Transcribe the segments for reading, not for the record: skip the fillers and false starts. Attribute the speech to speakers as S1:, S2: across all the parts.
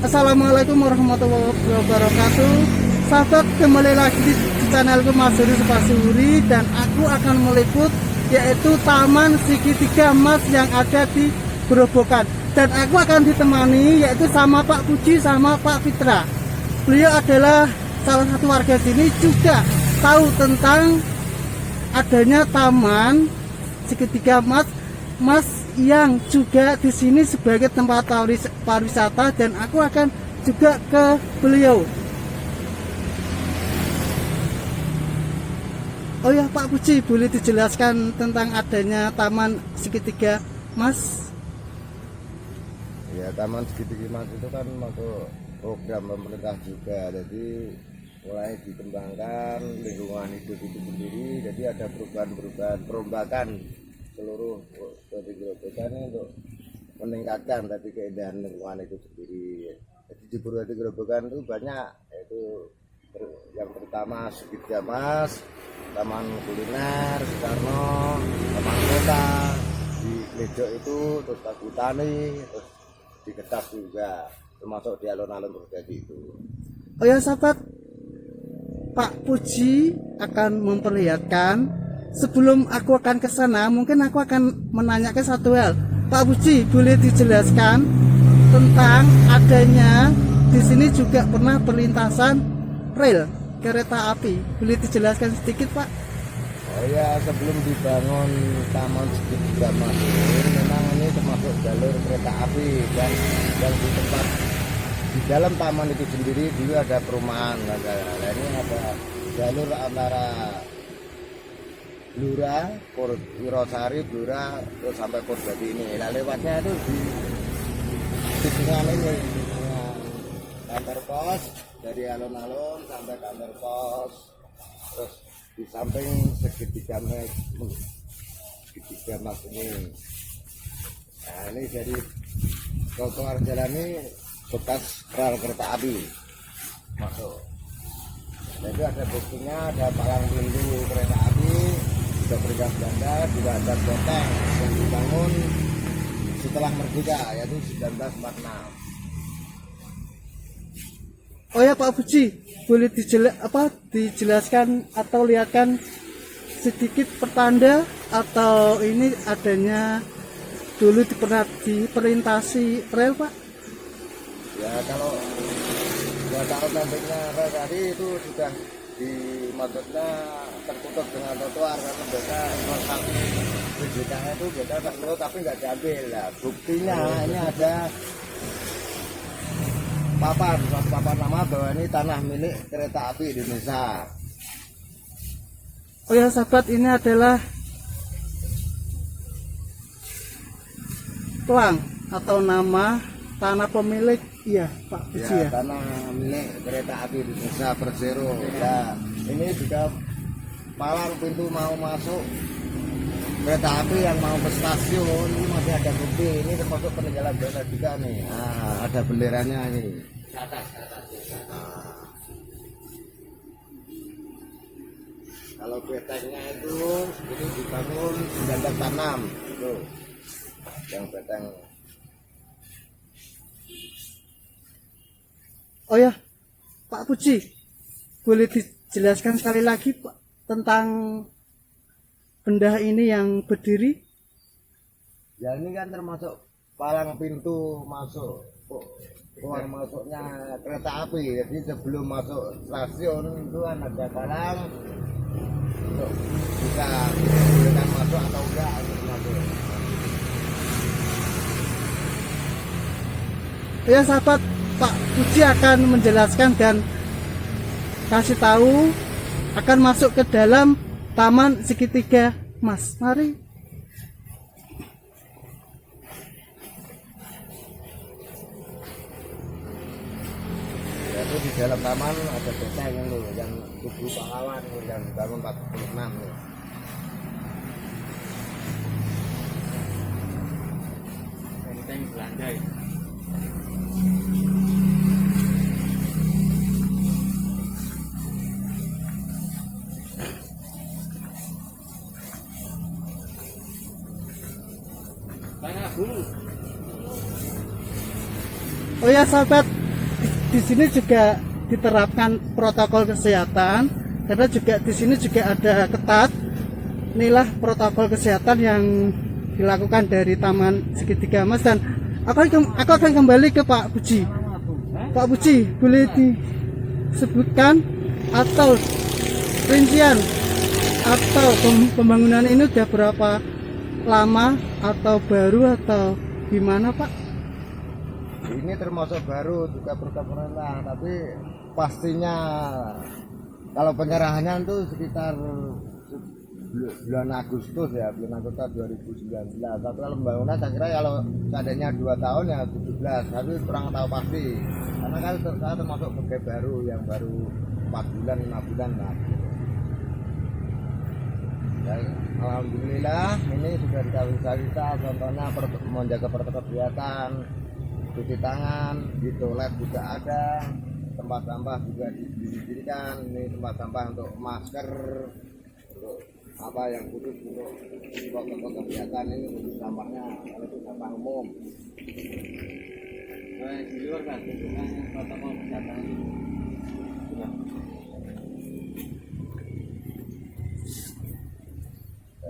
S1: Assalamualaikum warahmatullahi wabarakatuh. Sahabat, kembali lagi di channelku Mas Heri Supasuri, dan aku akan meliput yaitu Taman Segitiga Mas yang ada di Grobogan. Dan aku akan ditemani yaitu sama Pak Puji sama Pak Fitra. Beliau adalah salah satu warga sini, juga tahu tentang adanya Taman Segitiga Mas yang juga di sini sebagai tempat pariwisata, dan aku akan juga ke beliau. Oh ya, Pak Puji, boleh dijelaskan tentang adanya Taman Segitiga Mas?
S2: Ya, Taman Segitiga Mas itu kan masuk program pemerintah juga, jadi mulai dikembangkan lingkungan hidup itu sendiri. Jadi ada perubahan perombakan seluruh dari Grobogan untuk meningkatkan tadi keindahan lingkungan itu sendiri. Jadi di Purwadi Grobogan itu banyak, yaitu yang pertama Segitiga Mas, Taman Kuliner Soekarno, Taman Kota di Lejo itu, terus Tagutani, terus di Getas juga, termasuk di alun-alun Purwadi itu.
S1: Oh ya sahabat, Pak Puji akan memperlihatkan. Sebelum aku akan ke sana, mungkin aku akan menanyakan satu hal. Pak Puji, boleh dijelaskan tentang adanya di sini juga pernah perlintasan rel kereta api. Boleh dijelaskan sedikit, Pak?
S2: Oh ya, sebelum dibangun Taman Segitiga Mas ini memang ini termasuk jalur kereta api, dan di tempat di dalam taman itu sendiri dulu ada perumahan. Nah, ini ada jalur antara Blora, Wirosari, Blora, terus sampai Purwadi ini. Nah, lewatnya itu di tengah ini, kantor pos, dari alun-alun sampai kantor pos, terus di samping Segitiga Mas ini. Nah, ini jadi trotoar jalan ini bekas rel kereta api masuk. Nah, itu ada buktinya, ada palang pintu kereta api, sudah berikat Belanda, juga ada benteng yang dibangun setelah merdeka, yaitu 1946.
S1: Oh ya Pak Puji, boleh dijelaskan atau lihatkan sedikit pertanda atau ini adanya dulu pernah diperintasi rel, Pak?
S2: Ya, kalau 2 tahun nantinya rel tadi itu sudah maksudnya tertutup dengan trotoar, karena biasa transaksi BJK itu biasa tertutup tapi nggak diambil. Nah, buktinya ini ada papan nama bahwa ini tanah milik kereta api Indonesia.
S1: Oh ya sahabat, ini adalah pelang atau nama tanah pemilik, iya Pak Puji ya.
S2: Tanah milik kereta api Indonesia Persero. Ya, ini juga palang pintu mau masuk kereta api yang mau ke stasiun ini masih ada bukti. Ini termasuk peninggalan belanda juga nih. Nah, ada benderanya ini. Atas. Nah, kalau betengnya itu ini dibangun 1906 itu yang beteng.
S1: Oh ya Pak Puji, boleh dijelaskan sekali lagi Pak tentang benda ini yang berdiri?
S2: Ya, ini kan termasuk palang pintu masuk keluar masuknya kereta api. Jadi sebelum masuk stasiun itu kan ada palang untuk bisa bolehkan masuk atau enggak untuk masuk.
S1: Ya sahabat, Pak Puji akan menjelaskan dan kasih tahu akan masuk ke dalam Taman Segitiga Mas. Mari.
S2: Yaitu di dalam taman ada beteng yang tugu pahlawan yang dibangun 46 nih. Benteng Belanda.
S1: Oh ya sahabat, di sini juga diterapkan protokol kesehatan karena juga di sini juga ada ketat. Inilah protokol kesehatan yang dilakukan dari Taman Segitiga Emas dan aku akan kembali ke Pak Puji. Pak Puji, boleh disebutkan atau rincian atau pembangunan ini udah berapa lama atau baru atau gimana Pak?
S2: Ini termasuk baru juga pemerintah, tapi pastinya kalau penyerahannya itu sekitar bulan Agustus ya, bulan Agustus 2019. Tapi kalau pembangunan saya kira kalau seandainya 2 tahun ya 17, tapi kurang tahu pasti. Karena kan saya termasuk pegawai baru yang baru 4 bulan 5 bulan lah. Dan alhamdulillah ini sudah kita contohnya menjaga protokol kesehatan, cuci tangan, di toilet juga ada, tempat sampah juga didirikan. Ini tempat sampah untuk masker, untuk apa yang khusus untuk protokol kesehatan ini untuk sampahnya, kalau itu sampah umum. Nah, di luar kan protokol kesehatan ini. Nah,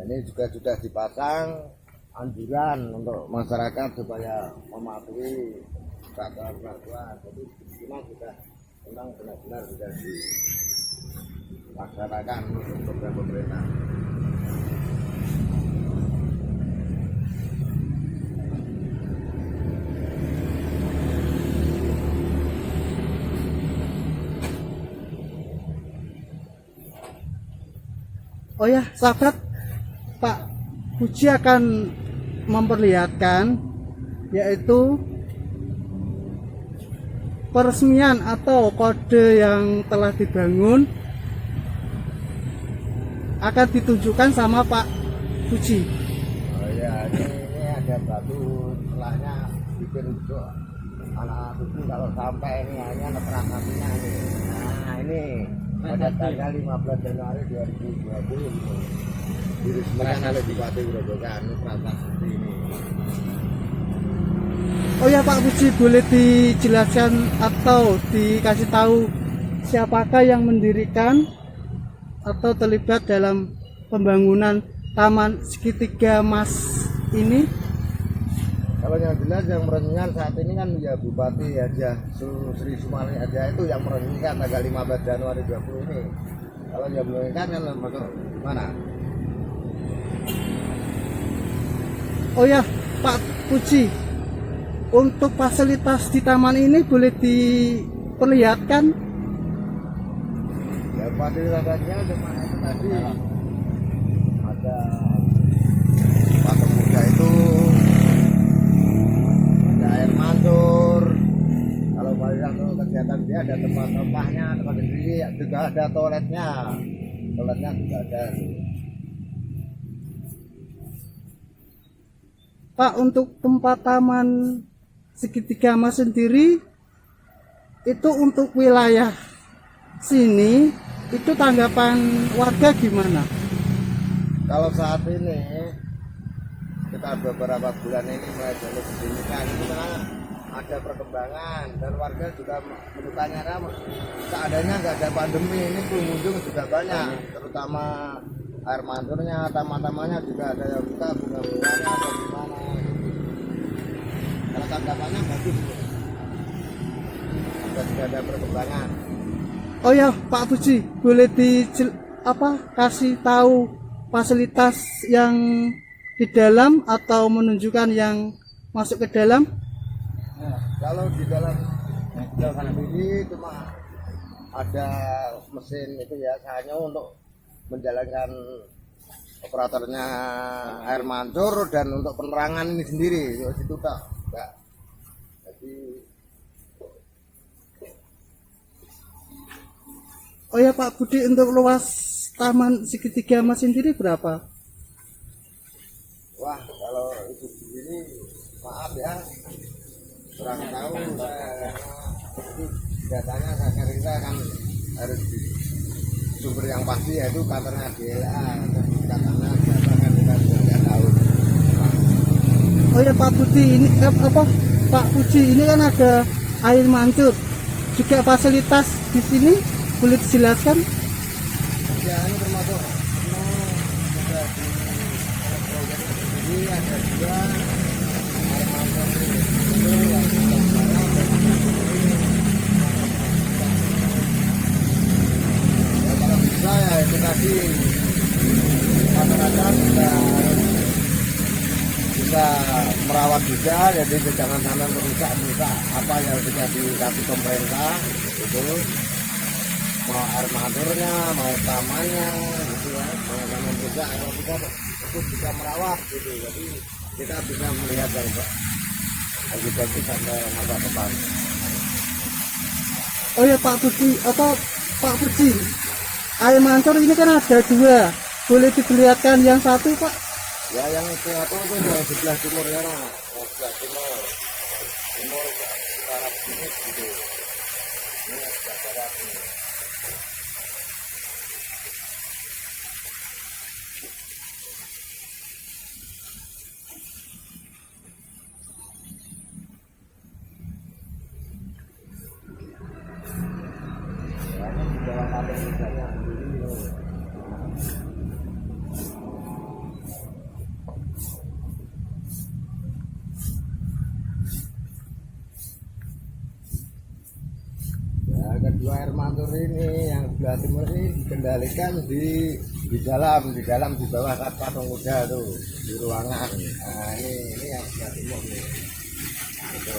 S2: ini juga sudah dipasang anjuran untuk masyarakat supaya mematuhi peraturan. Jadi cuma sudah memang benar-benar sudah dilaksanakan untuk program pemerintah.
S1: Oh ya, sahabat, Pak Puji akan memperlihatkan yaitu peresmian atau kode yang telah dibangun akan ditunjukkan sama Pak Puji.
S2: Oh ya, ini ada batu setelahnya bikin untuk anak cucu kalau sampai ini hanya transaksinya ini. Nah ini pada tanggal 15 Januari 2020 gitu. Diresmikan oleh Bupati Grobogan transaksi ini.
S1: Oh ya Pak Puji, boleh dijelaskan atau dikasih tahu siapakah yang mendirikan atau terlibat dalam pembangunan Taman Segitiga Emas ini?
S2: Kalau yang jelas yang meresmikan saat ini kan ya Bupati aja Sri Sumali aja itu yang meresmikan tanggal 15 Januari 2020 ini. Kalau yang belum kan masuk mana?
S1: Oh ya Pak Puji, untuk fasilitas di taman ini boleh diperlihatkan?
S2: Ya fasilitasnya cuma itu tadi ada patung Buddha itu, ada air mancur. Kalau fasilitas untuk kegiatan dia ada tempat sampahnya, tempat sendiri, juga ada toiletnya juga ada.
S1: Pak, untuk tempat Taman Segitiga Emas sendiri itu untuk wilayah sini itu tanggapan warga gimana?
S2: Kalau saat ini kita beberapa bulan ini mulai dari pendidikan itu kan ada perkembangan dan warga juga bertanya seandainya nggak ada pandemi ini pengunjung juga banyak, terutama air mancurnya, taman-tamannya juga ada yang buka, bunga-bunganya atau gimana. Kalau tanggapannya bagus, sudah ada perkembangan.
S1: Oh ya Pak Puji, boleh kasih tahu fasilitas yang di dalam atau menunjukkan yang masuk ke dalam?
S2: Nah, kalau di dalam ini cuma ada mesin itu ya, hanya untuk menjalankan operatornya air mancur dan untuk penerangan ini sendiri itu tak enggak. Jadi
S1: oh ya Pak Budi, untuk luas Taman Segitiga Emas sendiri berapa?
S2: wah kalau itu begini maaf ya kurang tahu saya, itu datanya saya kira kan harus di sumber yang pasti yaitu katanya GLA, katanya berapa kan kita sudah nggak tahu.
S1: Oh ya Pak Budi, ini Pak Puji, ini kan ada air mancur. juga fasilitas di sini boleh dijelaskan?
S2: Ya ini termasuk sudah di proyek ini ada dua armada ini yang sudah jalan dan ya, kalau bisa ya itu tadi masyarakat bisa merawat juga, jadi jangan sampai merusak apa yang sudah dikasih pemerintah itu, mau air mancurnya, mau tamannya gitu ya, jangan merusak. Kalau kita ikut bisa merawat gitu, jadi kita bisa melihat yang lebih bagus sampai masa depan.
S1: Oh ya Pak Budi, atau Pak Budi, air mancur ini kan ada dua, boleh diperlihatkan yang satu Pak?
S2: Ya yang satu itu yang sebelah timur ya, yang sebelah timur barat sini gitu. Ini yang sebelah barat ini. Ya ini di bawah kabel misalnya ini. Ya, kedua air mancur ini yang sebelah timur ini dikendalikan di dalam di bawah patung kuda tuh di ruangan. Nah ini yang sebelah timur nih. Itu.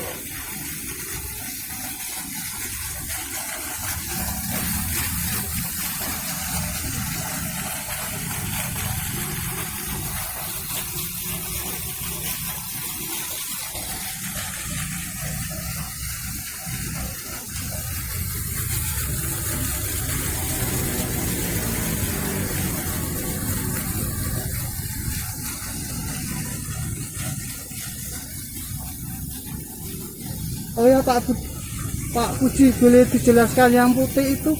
S1: Oh ya Pak Puji, boleh dijelaskan yang putih itu?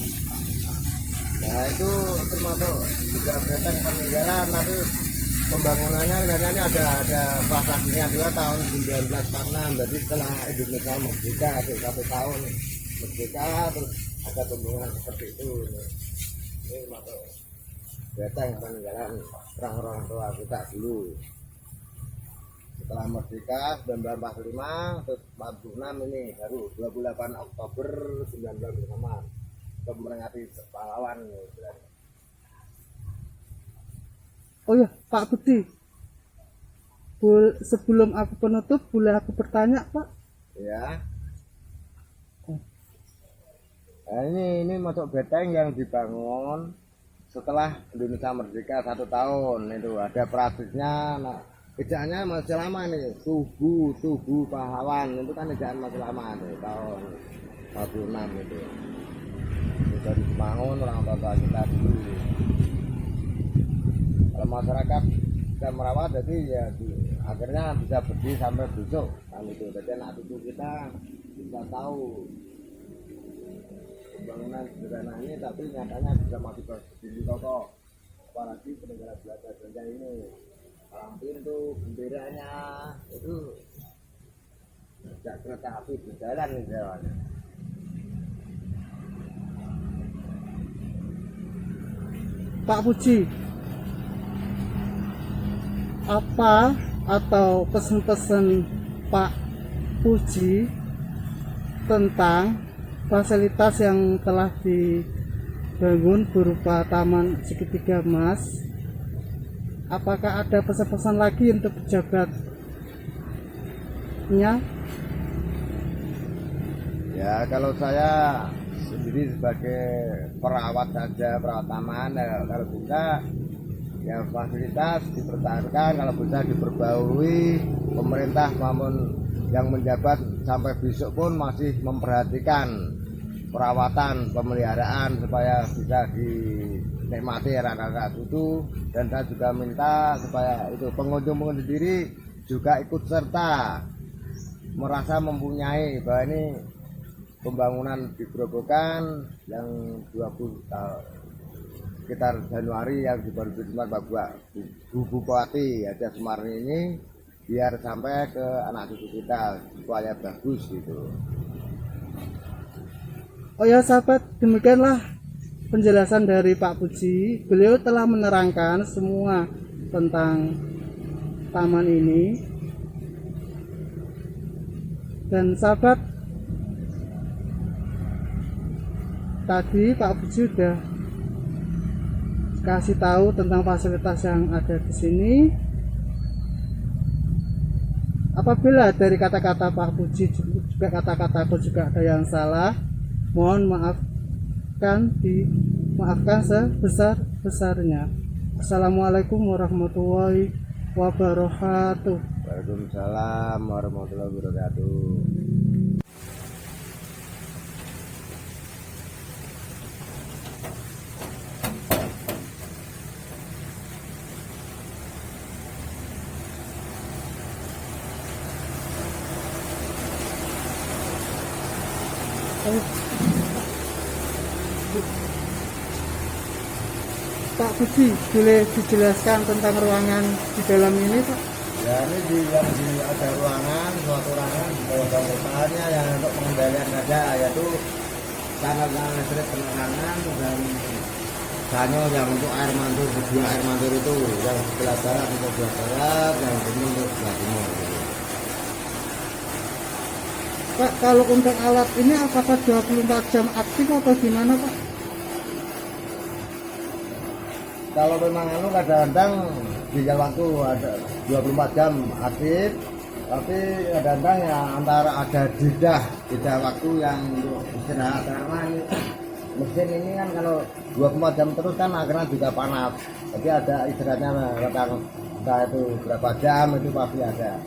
S2: Nah itu termasuk juga beteng peninggalan, tapi pembangunannya kelihatannya ada prasasanya juga tahun 1946. Jadi setelah Indonesia merdeka satu tahun merdeka terus ada pembangunan seperti itu. Ini termasuk beteng peninggalan orang-orang tua kita dulu. Setelah merdeka 1945 terus 46 ini baru 28 Oktober 1945 memperingati pahlawan.
S1: Oh ya Pak Budi, sebelum aku penutup boleh aku bertanya Pak?
S2: Ya. Nah, ini masuk beteng yang dibangun setelah Indonesia merdeka 1 tahun. Itu ada prasisnya. Nah, ejaannya masih lama nih, tubuh pahlawan itu kan ejaan masih lama nih, tahun 46 itu. Sudah dibangun orang tua kita dulu. Kalau masyarakat bisa merawat, jadi ya akhirnya bisa berdiri sampai besok kan itu. Jadi anak cucu kita bisa tahu pembangunan sederhana ini, tapi nyatanya bisa masih berdiri kokoh. Apalagi peninggalan Belanda ini, palang pintu, benderanya itu tidak kereta api berjalan nih jalannya.
S1: Pak Puji, apa atau pesan-pesan Pak Puji tentang fasilitas yang telah dibangun berupa Taman Segitiga Emas? Apakah ada pesan-pesan lagi untuk pejabatnya?
S2: Ya kalau saya sendiri sebagai perawat saja, perawat taman, ya, kalau bisa ya fasilitas dipertahankan, kalau bisa diperbarui, pemerintah maupun yang menjabat sampai besok pun masih memperhatikan perawatan pemeliharaan supaya bisa dinikmati anak-anak itu. Dan saya juga minta supaya itu pengunjung sendiri juga ikut serta merasa mempunyai bahwa ini pembangunan di Grobogan yang 20 sekitar Januari yang di 2004 Bu Bupati Haja Sumarni ini biar sampai ke anak cucu kita supaya bagus gitu.
S1: Oh ya sahabat, demikianlah penjelasan dari Pak Puji. Beliau telah menerangkan semua tentang taman ini. Dan sahabat, tadi Pak Puji sudah kasih tahu tentang fasilitas yang ada di sini. Apabila dari kata-kata Pak Puji juga kata-kataku juga ada yang salah, mohon dimaafkan sebesar-besarnya. Assalamualaikum warahmatullahi wabarakatuh.
S2: Waalaikumsalam warahmatullahi wabarakatuh.
S1: Pak Puji, boleh dijelaskan tentang ruangan di dalam ini, Pak?
S2: Ya ini ada suatu ruangan di bawah bangunannya yang untuk pengendalian saja, yaitu panel listrik penerangan dan sanyo yang untuk air mantul, kedua air mantul itu yang sebelah barat untuk sebelah barat, yang timur untuk sebelah timur.
S1: Pak, kalau untuk alat ini apakah 24 jam aktif atau gimana, Pak?
S2: Kalau memang kadang-kadang di waktu ada 24 jam aktif, tapi kadang-kadang ya antara ada jeda waktu yang untuk istirahat, karena mesin ini kan kalau 24 jam terus kan akhirnya juga panas, jadi ada istirahatnya, kadang entah itu berapa jam itu pasti ada.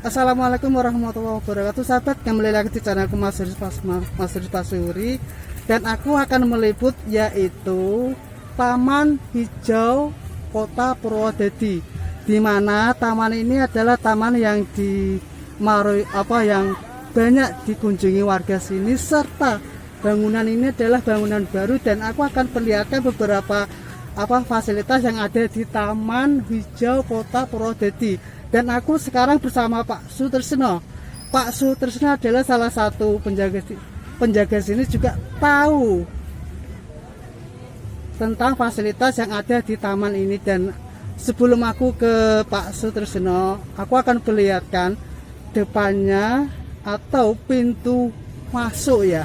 S1: Assalamualaikum warahmatullahi wabarakatuh, sahabat. Kembali lagi di channelku Mas Rudi Pasuri, dan aku akan meliput yaitu Taman Hijau Kota Purwodadi, di mana taman ini adalah taman yang yang banyak dikunjungi warga sini, serta bangunan ini adalah bangunan baru, dan aku akan perlihatkan beberapa fasilitas yang ada di Taman Hijau Kota Purwodadi. Dan aku sekarang bersama Pak Sutresno. Pak Sutresno adalah salah satu penjaga sini, juga tahu tentang fasilitas yang ada di taman ini. Dan sebelum aku ke Pak Sutresno, aku akan perlihatkan depannya atau pintu masuk ya.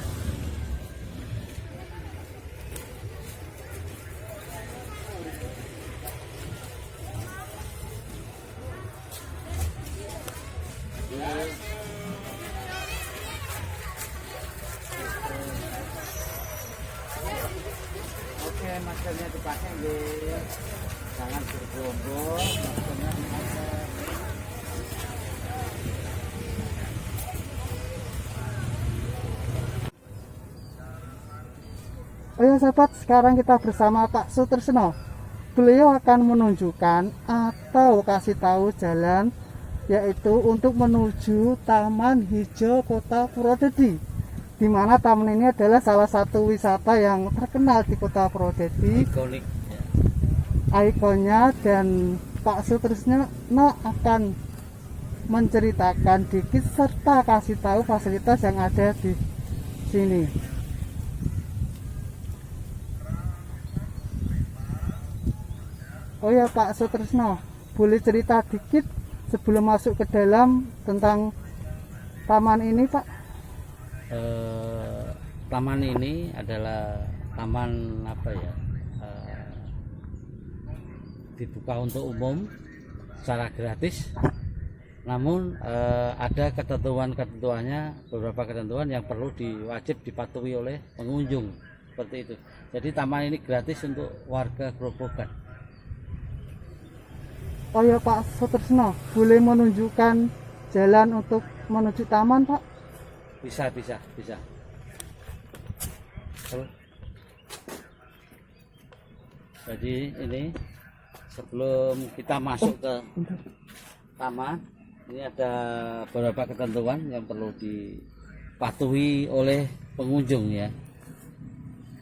S1: Oke, maskernya dipakai, jangan bergerombol, maskernya dipakai. Oh ya sahabat, sekarang kita bersama Pak Sutresno. Beliau akan menunjukkan atau kasih tahu jalan, yaitu untuk menuju Taman Hijau Kota Purwodadi, di mana taman ini adalah salah satu wisata yang terkenal di Kota Purwodadi, ikonnya. Dan Pak Sutresno akan menceritakan dikit serta kasih tahu fasilitas yang ada di sini. Oh ya Pak Sutresno, boleh cerita dikit sebelum masuk ke dalam tentang taman ini, Pak?
S3: Taman ini adalah taman dibuka untuk umum secara gratis. Namun ada ketentuannya, beberapa ketentuan yang perlu wajib dipatuhi oleh pengunjung, seperti itu. Jadi taman ini gratis untuk warga Grobogan.
S1: Oh ya Pak Sutresno, boleh menunjukkan jalan untuk menuju taman, Pak?
S3: Bisa. Jadi ini sebelum kita masuk ke taman, ini ada beberapa ketentuan yang perlu dipatuhi oleh pengunjung ya.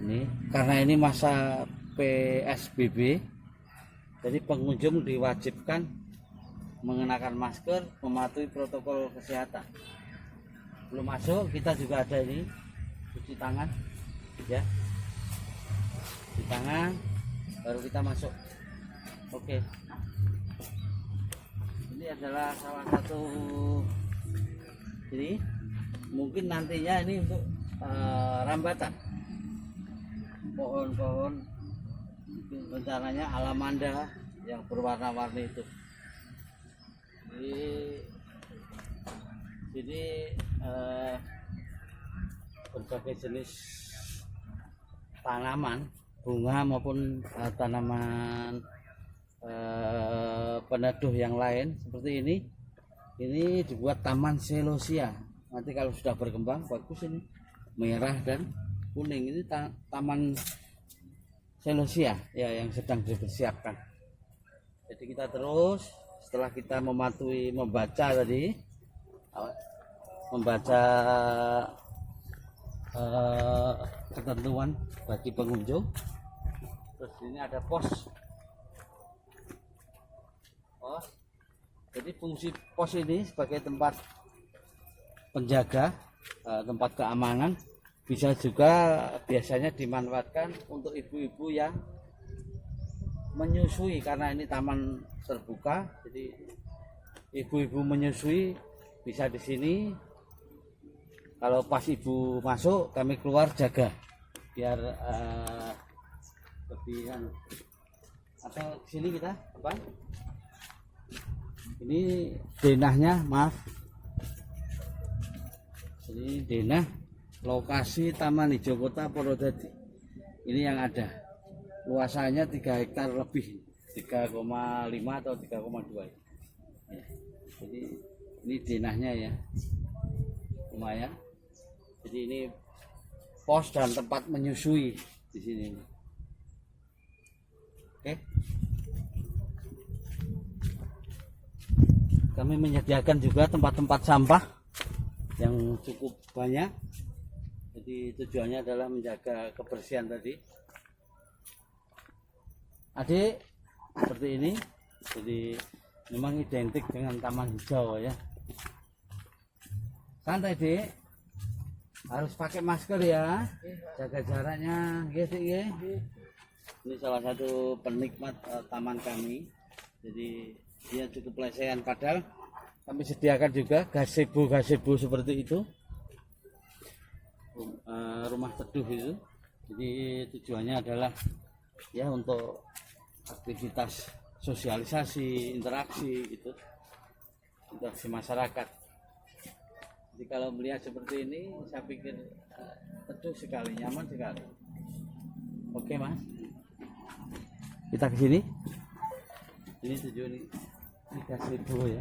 S3: Ini karena ini masa PSBB, jadi pengunjung diwajibkan mengenakan masker, mematuhi protokol kesehatan. Belum masuk, kita juga ada ini cuci tangan, ya. Cuci tangan, baru kita masuk. Oke. Ini adalah salah satu, ini mungkin nantinya ini untuk rambatan pohon-pohon. Rencananya alamanda yang berwarna-warni itu. Jadi berbagai jenis tanaman, bunga maupun tanaman peneduh yang lain seperti ini. Ini dibuat taman celosia. Nanti kalau sudah berkembang bagus, ini merah dan kuning. Ini taman celosia ya yang sedang dipersiapkan. Jadi kita terus, setelah kita membaca ketentuan bagi pengunjung. Terus ini ada pos. Jadi fungsi pos ini sebagai tempat penjaga, tempat keamanan. Bisa juga biasanya dimanfaatkan untuk ibu-ibu yang menyusui, karena ini taman terbuka. Jadi ibu-ibu menyusui bisa di sini Kalau pas ibu masuk kami keluar jaga biar lebih atau sini kita apa ini denahnya, maaf, ini denah lokasi Taman Hijau Kota Purwodadi. Ini yang ada luasannya 3 hektar lebih, 3,5 atau 3,2 ya. Jadi ini denahnya ya, lumayan. Jadi ini pos dan tempat menyusui di sini. Oke. Kami menyediakan juga tempat-tempat sampah yang cukup banyak. Jadi tujuannya adalah menjaga kebersihan tadi. Adik, seperti ini. Jadi memang identik dengan taman hijau ya. Santai, Dek. Harus pakai masker ya. Jaga jaraknya, gitu ya. Ini salah satu penikmat taman kami. Jadi dia cukup lesehan, padahal kami sediakan juga gazebo seperti itu, rumah teduh itu. Jadi tujuannya adalah ya untuk aktivitas sosialisasi, interaksi gitu, interaksi masyarakat. Jadi kalau melihat seperti ini, saya pikir teduh sekali, nyaman sekali. Oke Mas, kita ke sini. Ini tujuan ini gazebo ya.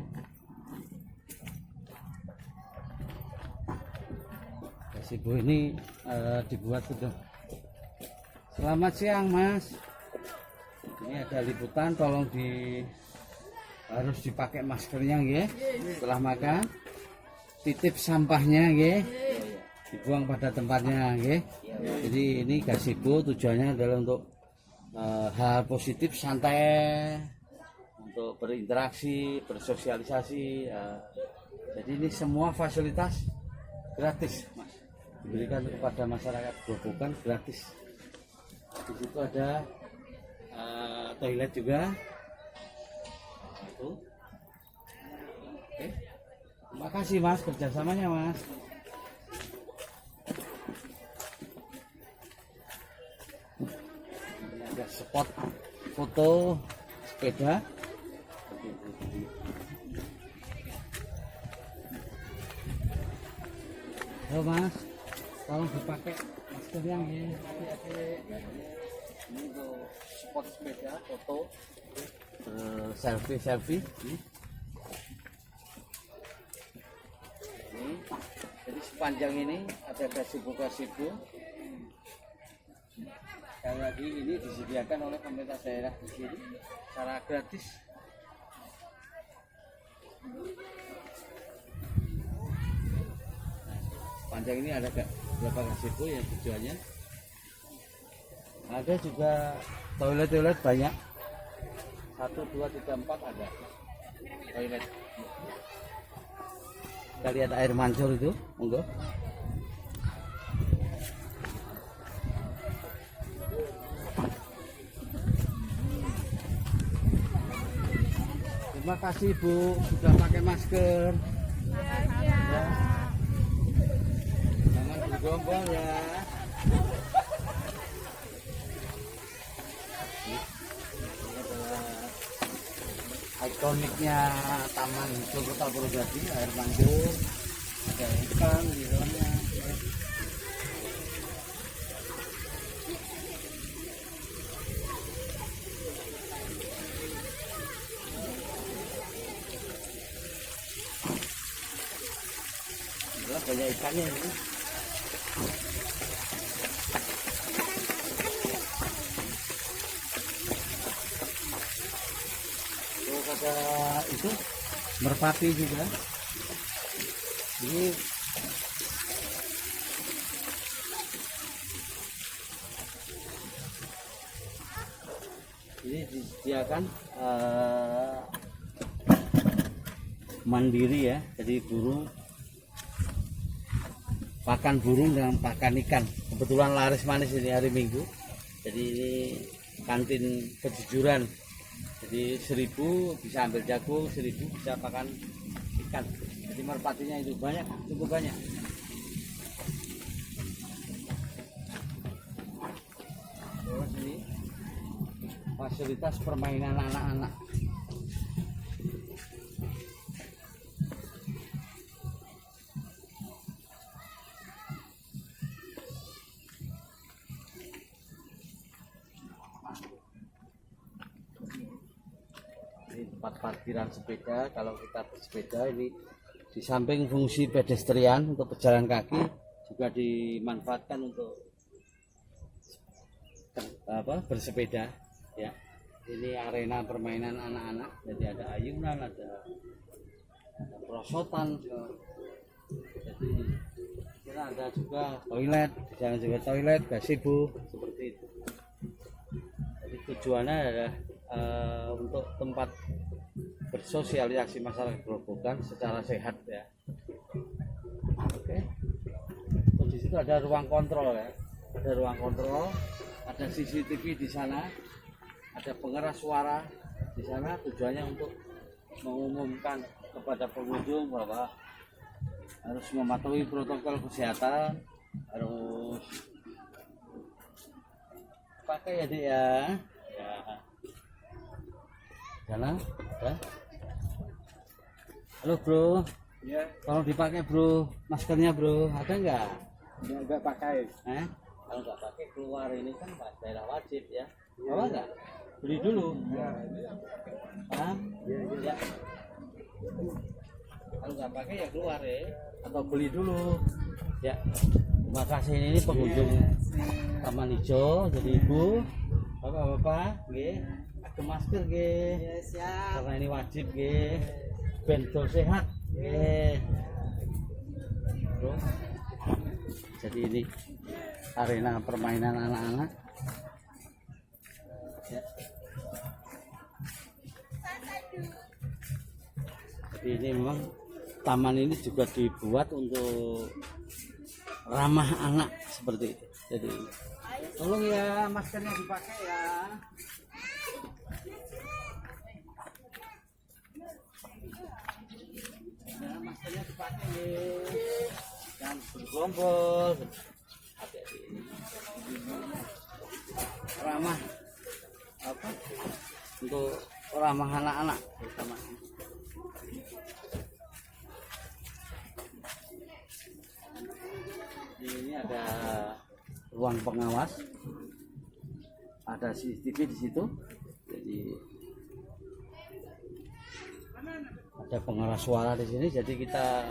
S3: Gazebo ini dibuat sudah. Selamat siang Mas. Ini ada liputan, tolong harus dipakai maskernya ya. Setelah makan, titip sampahnya ya. Dibuang pada tempatnya ya. Jadi ini gazebo tujuannya adalah untuk hal positif, santai, untuk berinteraksi, bersosialisasi. Jadi ini semua fasilitas gratis Mas, diberikan kepada masyarakat Grobogan gratis. Di situ ada toilet juga. Oke. Terima kasih Mas kerjasamanya Mas. Ini ada spot foto sepeda. Halo Mas, tolong dipakai masker yang ini. Ini untuk spot sepeda, foto, selfie. Ini, jadi sepanjang ini ada gazebo. Sekali lagi ini disediakan oleh pemerintah daerah di sini secara gratis. Panjang ini ada berapa gazebo yang tujuannya. Ada juga toilet banyak. 1, 2, 3, 4 ada toilet. Kita lihat air mancur itu, monggo. Terima kasih Bu, sudah pakai masker. Ya. Jangan bergombal ya. Ini adalah ikoniknya Taman Hijau Kota Purwodadi, air mancur, ada ikan di dalamnya. Banyak ikannya ini. Terus ada itu merpati juga. Ini disediakan mandiri ya, jadi burung, pakan burung dan pakan ikan. Kebetulan laris manis ini hari Minggu. Jadi ini kantin kejujuran. Jadi 1000 bisa ambil jagung, 1000 bisa pakan ikan. Jadi merpatinya itu banyak, cukup banyak. fasilitas permainan anak-anak. Ini tempat parkiran sepeda. Kalau kita bersepeda ini di samping fungsi pedestrian untuk pejalan kaki juga dimanfaatkan untuk bersepeda ya. Ini arena permainan anak-anak, jadi ada ayunan, ada perosotan, jadi kita ada juga toilet, di sana juga toilet, gazebo seperti itu. Jadi tujuannya adalah untuk tempat bersosialisasi masyarakat Grobogan secara sehat ya. Oke. Terus di situ ada ruang kontrol ya. Ada ruang kontrol, ada CCTV di sana, ada pengeras suara di sana. Tujuannya untuk mengumumkan kepada pengunjung bahwa harus mematuhi protokol kesehatan, harus pakai ya Dik ya. Ya. Sana, ya. Halo bro,
S1: Ya,
S3: tolong dipakai bro, maskernya bro, ada nggak?
S1: nggak pakai.
S3: Kalau nggak pakai keluar, ini kan daerah wajib ya. Apa nggak? Beli dulu. Hah? Ya. Kalau nggak pakai ya keluar ya, atau beli dulu. Ya. Terima kasih, ini pengunjung Taman Hijau. Jadi ibu, bapak-bapak, pakai masker, karena ini wajib, bentuk sehat. Bro. Jadi ini arena permainan anak-anak ya. Jadi ini memang taman ini juga dibuat untuk ramah anak seperti itu. Jadi tolong ya maskernya dipakai ya. Ya, maskernya dipakai dan bergerombol. Ramah apa untuk ramah anak-anak terutama. Ini ada ruang pengawas, ada CCTV di situ, jadi ada pengeras suara di sini. Jadi kita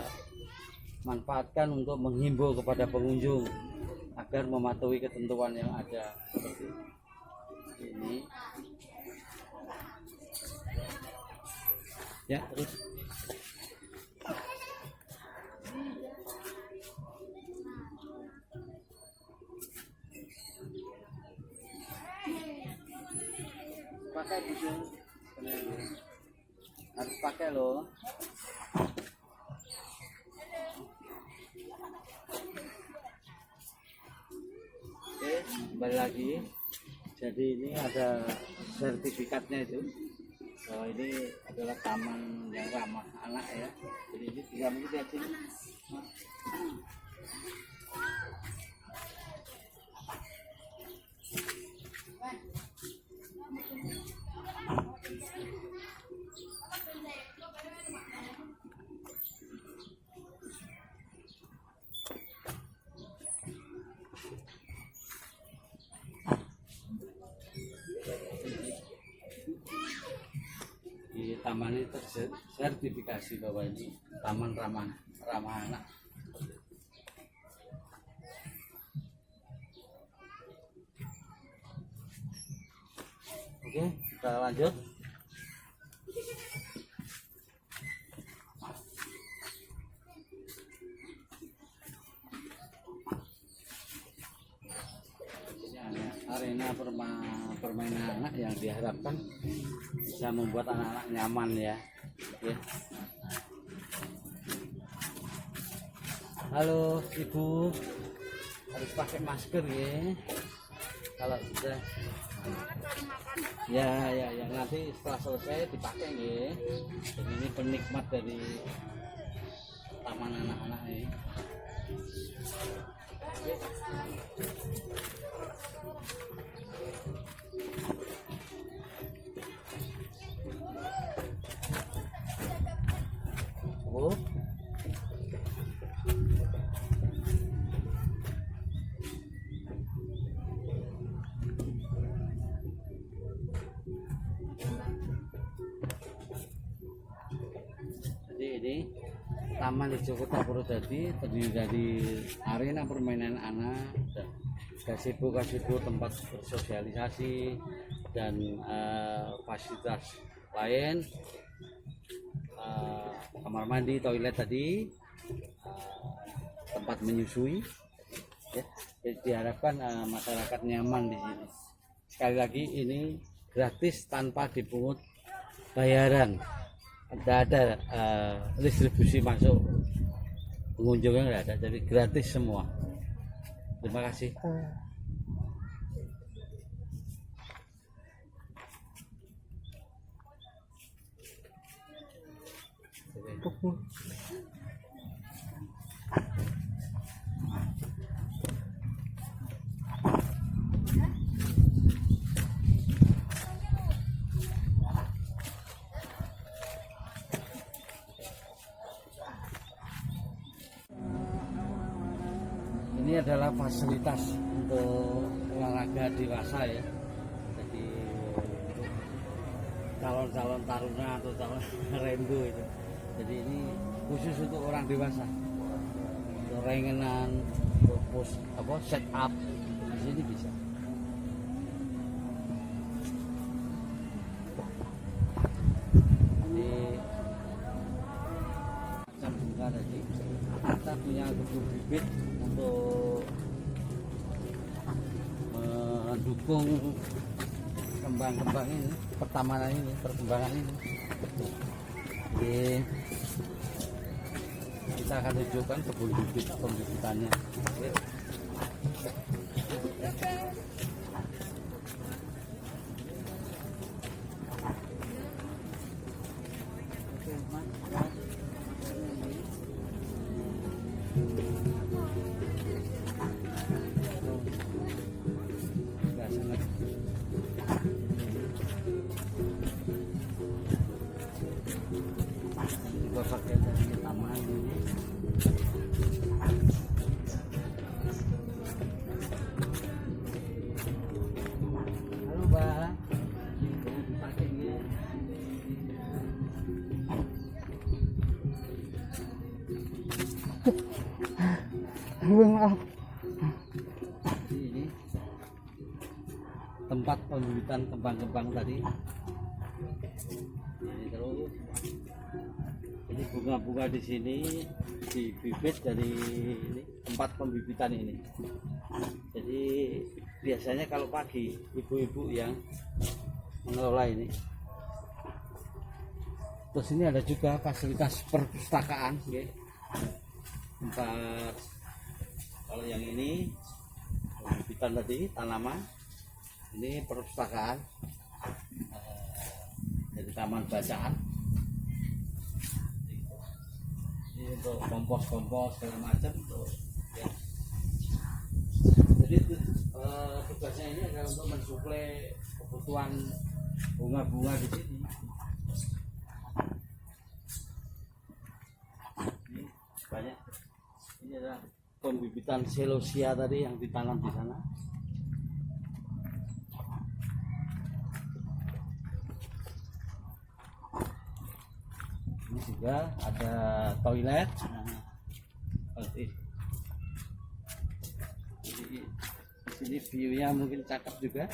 S3: manfaatkan untuk menghimbau kepada pengunjung agar mematuhi ketentuan yang ada seperti ini. Ya, terus pakai gitu, harus pakai loh. Oke, kembali lagi. Jadi ini ada sertifikatnya itu bahwa ini adalah taman yang ramah anak ya. Jadi ini tinggal lihat sini. Di taman ini tersertifikasi bahwa ini taman ramah anak. Oke, kita lanjut. Ini arena permainan anak yang diharapkan bisa membuat anak-anak nyaman ya. Oke. Halo ibu, harus pakai masker ya kalau sudah ya nanti setelah selesai dipakai ya. Jadi ini penikmat dari taman anak-anak ini. Oke. Taman Hijau Kota Purwodadi terdiri dari arena permainan anak dan gazebo tempat bersosialisasi dan fasilitas lain, kamar mandi, toilet tadi, tempat menyusui. Ya, jadi diharapkan masyarakat nyaman di sini. Sekali lagi ini gratis tanpa dipungut bayaran. Tidak ada distribusi masuk pengunjungnya, nggak ada, jadi gratis semua. Terima kasih. Ini adalah fasilitas untuk olahraga dewasa ya. Jadi untuk calon-calon taruna atau calon rendo itu. Jadi ini khusus untuk orang dewasa. Untuk rengenan, untuk set up di sini bisa. Ini macam bunga tadi. Kita punya kebun bibit untuk mendukung kembang-kembang ini, pertamanan ini, perkembangan ini. Jadi kita akan tunjukkan kebun bibit pembibitannya. Pakai dari taman ini. Halo Mbak, mau dipakai ya?
S1: Maaf.
S3: Ini tempat pembibitan kembang-kembang tadi. Ini terus. Ini bunga-bunga di sini dibibit dari ini, tempat pembibitan ini. Jadi biasanya kalau pagi ibu-ibu yang mengelola ini. Terus ini ada juga fasilitas perpustakaan, ya. Tempat kalau yang ini pembibitan tadi tanaman, ini perpustakaan, jadi taman bacaan. Untuk kompos segala macam untuk ya. Jadi tugasnya ini adalah untuk mensuplai kebutuhan bunga-bunga di sini. Ini banyak. Ini adalah pembibitan celosia tadi yang ditanam di sana. Ini juga ada toilet. Di sini view-nya mungkin cakep juga.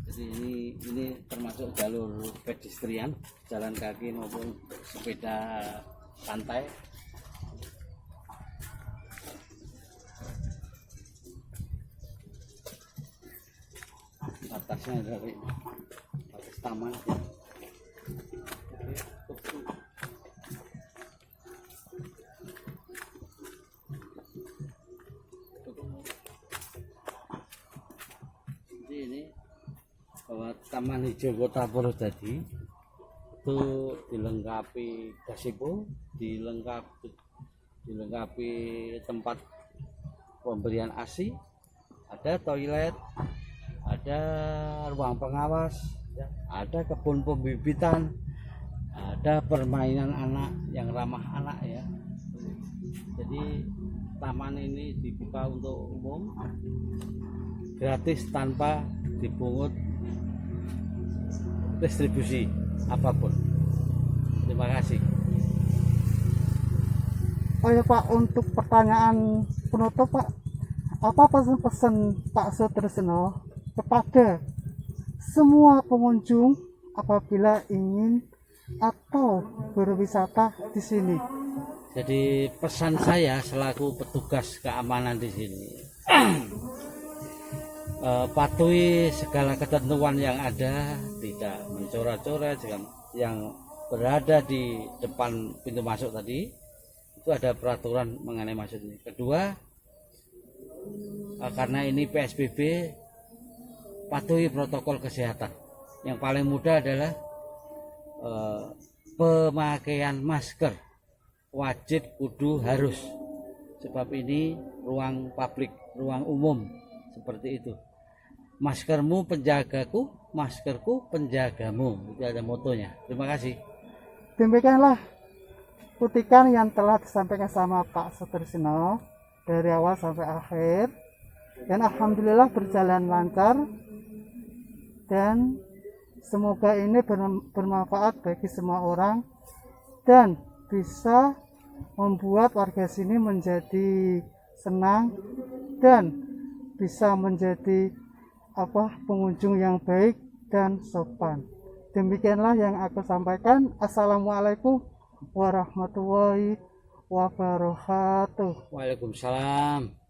S3: Jadi ini termasuk jalur pedestrian, jalan kaki maupun sepeda santai. Atasnya dari atas taman. Jadi ini bahwa Taman Hijau Kota Purwodadi itu dilengkapi gazebo, dilengkapi tempat pemberian ASI, ada toilet, ada ruang pengawas, ada kebun pembibitan, ada permainan anak yang ramah anak ya. Jadi taman ini dibuka untuk umum, gratis tanpa dipungut distribusi apapun. Terima kasih.
S1: Oh ya Pak, untuk pertanyaan penutup Pak, apa pesan-pesan Pak Sutrisno kepada semua pengunjung apabila ingin atau berwisata di sini?
S3: Jadi pesan saya selaku petugas keamanan di sini, patuhi segala ketentuan yang ada, tidak mencoret-coret. Yang berada di depan pintu masuk tadi itu ada peraturan mengenai masuk ini. Kedua, karena ini PSBB, patuhi protokol kesehatan. Yang paling mudah adalah pemakaian masker, wajib, kudu, harus. Sebab ini ruang publik, ruang umum, seperti itu. Maskermu penjagaku, maskerku penjagamu. Itu ada motonya. Terima kasih.
S1: Demikianlah kutikan yang telah disampaikan sama Pak Sutrisno dari awal sampai akhir, dan alhamdulillah berjalan lancar, dan semoga ini bermanfaat bagi semua orang dan bisa membuat warga sini menjadi senang dan bisa menjadi pengunjung yang baik dan sopan. Demikianlah yang aku sampaikan. Assalamualaikum warahmatullahi wabarakatuh.
S3: Waalaikumsalam.